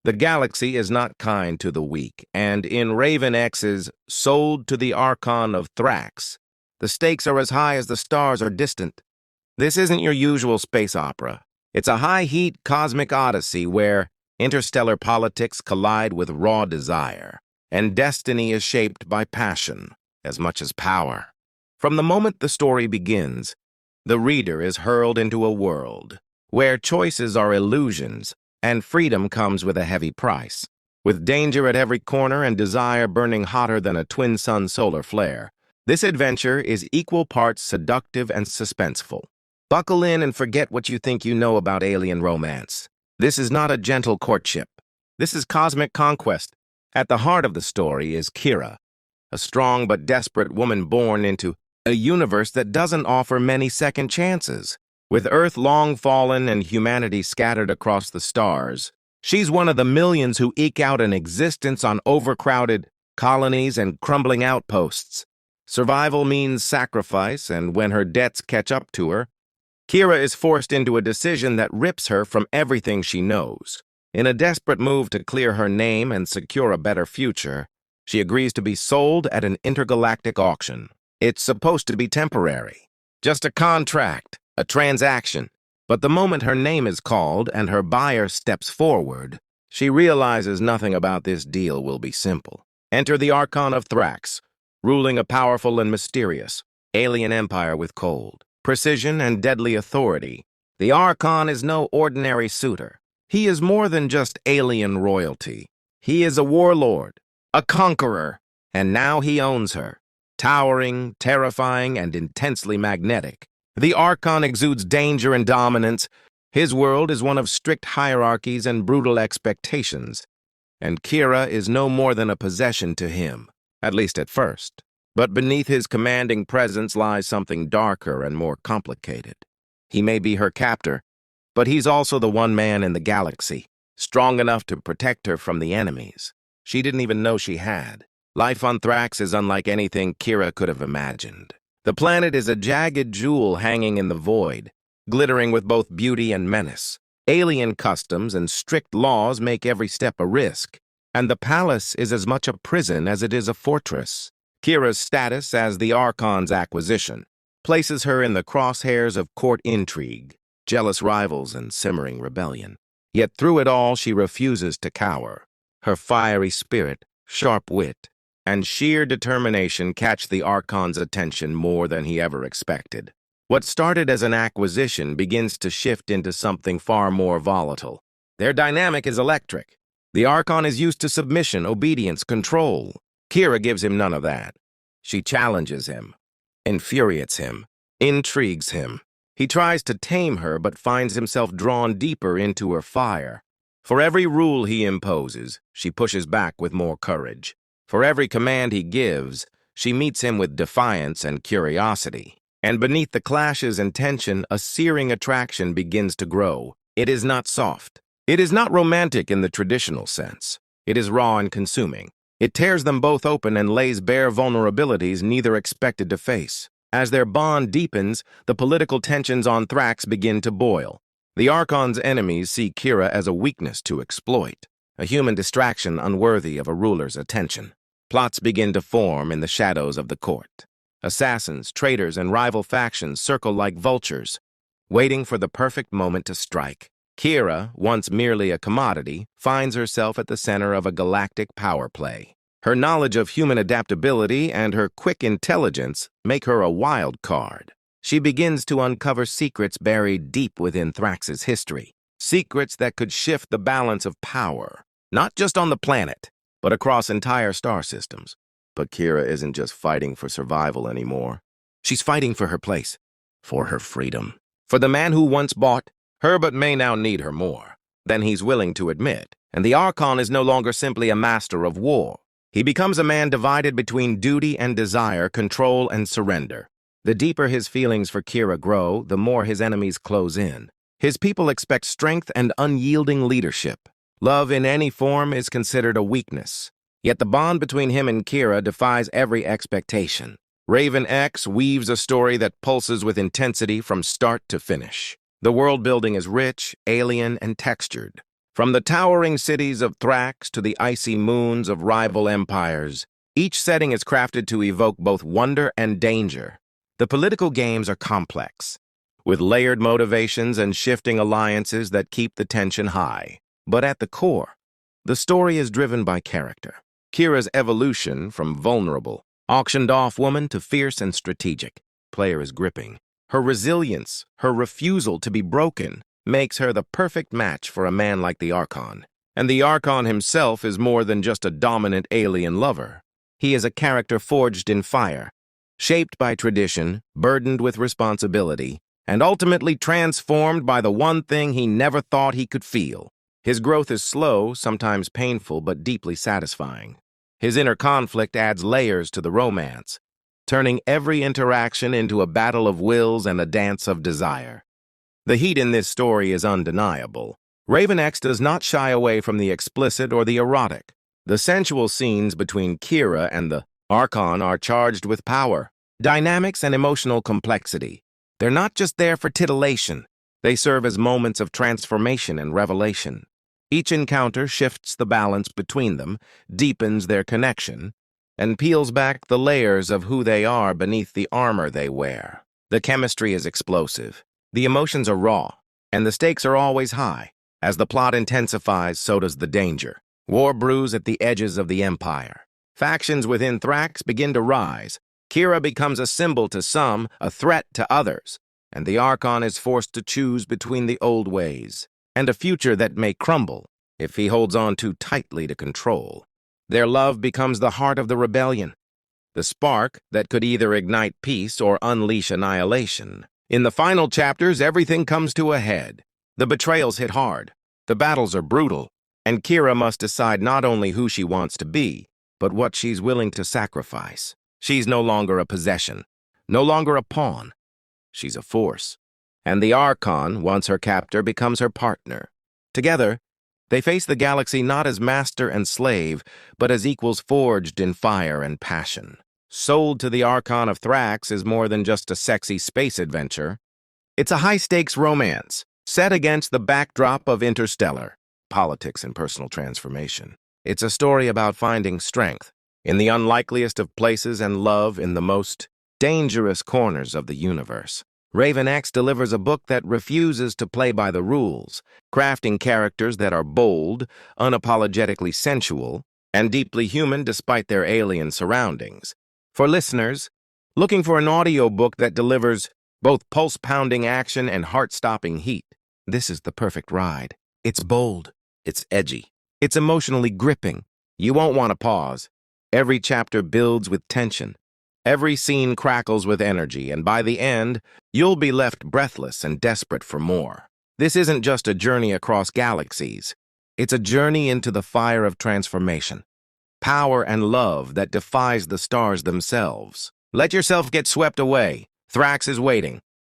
The galaxy is not kind to the weak, and in Raven X's Sold to the Archon of Thrax, the stakes are as high as the stars are distant. This isn't your usual space opera. It's a high-heat cosmic odyssey where interstellar politics collide with raw desire, and destiny is shaped by passion as much as power. From the moment the story begins, the reader is hurled into a world where choices are illusions and freedom comes with a heavy price. With danger at every corner and desire burning hotter than a twin-sun solar flare, this adventure is equal parts seductive and suspenseful. Buckle in and forget what you think you know about alien romance. This is not a gentle courtship. This is cosmic conquest. At the heart of the story is Kira, a strong but desperate woman born into a universe that doesn't offer many second chances. With Earth long fallen and humanity scattered across the stars, she's one of the millions who eke out an existence on overcrowded colonies and crumbling outposts. Survival means sacrifice, and when her debts catch up to her, Kira is forced into a decision that rips her from everything she knows. In a desperate move to clear her name and secure a better future, she agrees to be sold at an intergalactic auction. It's supposed to be temporary, just a contract, a transaction. But the moment her name is called and her buyer steps forward, she realizes nothing about this deal will be simple. Enter the Archon of Thrax, ruling a powerful and mysterious alien empire with cold precision and deadly authority. The Archon is no ordinary suitor. He is more than just alien royalty. He is a warlord, a conqueror, and now he owns her. Towering, terrifying, and intensely magnetic, the Archon exudes danger and dominance. His world is one of strict hierarchies and brutal expectations, and Kira is no more than a possession to him, at least at first. But beneath his commanding presence lies something darker and more complicated. He may be her captor, but he's also the one man in the galaxy, strong enough to protect her from the enemies she didn't even know she had. Life on Thrax is unlike anything Kira could have imagined. The planet is a jagged jewel hanging in the void, glittering with both beauty and menace. Alien customs and strict laws make every step a risk, and the palace is as much a prison as it is a fortress. Kira's status as the Archon's acquisition places her in the crosshairs of court intrigue, jealous rivals, and simmering rebellion. Yet through it all, she refuses to cower. Her fiery spirit, sharp wit, and sheer determination catch the Archon's attention more than he ever expected. What started as an acquisition begins to shift into something far more volatile. Their dynamic is electric. The Archon is used to submission, obedience, control. Kira gives him none of that. She challenges him, infuriates him, intrigues him. He tries to tame her but finds himself drawn deeper into her fire. For every rule he imposes, she pushes back with more courage. For every command he gives, she meets him with defiance and curiosity. And beneath the clashes and tension, a searing attraction begins to grow. It is not soft. It is not romantic in the traditional sense. It is raw and consuming. It tears them both open and lays bare vulnerabilities neither expected to face. As their bond deepens, the political tensions on Thrax begin to boil. The Archon's enemies see Kira as a weakness to exploit, a human distraction unworthy of a ruler's attention. Plots begin to form in the shadows of the court. Assassins, traitors, and rival factions circle like vultures, waiting for the perfect moment to strike. Kira, once merely a commodity, finds herself at the center of a galactic power play. Her knowledge of human adaptability and her quick intelligence make her a wild card. She begins to uncover secrets buried deep within Thrax's history, secrets that could shift the balance of power, not just on the planet, but across entire star systems. But Kira isn't just fighting for survival anymore. She's fighting for her place, for her freedom, for the man who once bought her but may now need her more than he's willing to admit. And the Archon is no longer simply a master of war. He becomes a man divided between duty and desire, control and surrender. The deeper his feelings for Kira grow, the more his enemies close in. His people expect strength and unyielding leadership. Love in any form is considered a weakness. Yet the bond between him and Kira defies every expectation. Raven X weaves a story that pulses with intensity from start to finish. The world building is rich, alien, and textured. From the towering cities of Thrax to the icy moons of rival empires, each setting is crafted to evoke both wonder and danger. The political games are complex, with layered motivations and shifting alliances that keep the tension high. But at the core, the story is driven by character. Kira's evolution from vulnerable, auctioned-off woman to fierce and strategic. Player is gripping. Her resilience, her refusal to be broken, makes her the perfect match for a man like the Archon. And the Archon himself is more than just a dominant alien lover. He is a character forged in fire, shaped by tradition, burdened with responsibility, and ultimately transformed by the one thing he never thought he could feel. His growth is slow, sometimes painful, but deeply satisfying. His inner conflict adds layers to the romance, turning every interaction into a battle of wills and a dance of desire. The heat in this story is undeniable. Raven X does not shy away from the explicit or the erotic. The sensual scenes between Kira and the Archon are charged with power, dynamics, and emotional complexity. They're not just there for titillation. They serve as moments of transformation and revelation. Each encounter shifts the balance between them, deepens their connection, and peels back the layers of who they are beneath the armor they wear. The chemistry is explosive. The emotions are raw, and the stakes are always high. As the plot intensifies, so does the danger. War brews at the edges of the Empire. Factions within Thrax begin to rise. Kira becomes a symbol to some, a threat to others, and the Archon is forced to choose between the old ways and a future that may crumble if he holds on too tightly to control. Their love becomes the heart of the rebellion, the spark that could either ignite peace or unleash annihilation. In the final chapters, everything comes to a head. The betrayals hit hard, the battles are brutal, and Kira must decide not only who she wants to be, but what she's willing to sacrifice. She's no longer a possession, no longer a pawn. She's a force. And the Archon, once her captor, becomes her partner. Together, they face the galaxy not as master and slave, but as equals forged in fire and passion. Sold to the Archon of Thrax is more than just a sexy space adventure. It's a high-stakes romance, set against the backdrop of interstellar politics and personal transformation. It's a story about finding strength in the unlikeliest of places and love in the most dangerous corners of the universe. Raven X delivers a book that refuses to play by the rules, crafting characters that are bold, unapologetically sensual, and deeply human despite their alien surroundings. For listeners looking for an audiobook that delivers both pulse-pounding action and heart-stopping heat, this is the perfect ride. It's bold, it's edgy, it's emotionally gripping. You won't want to pause. Every chapter builds with tension. Every scene crackles with energy, and by the end, you'll be left breathless and desperate for more. This isn't just a journey across galaxies. It's a journey into the fire of transformation, power and love that defies the stars themselves. Let yourself get swept away. Thrax is waiting.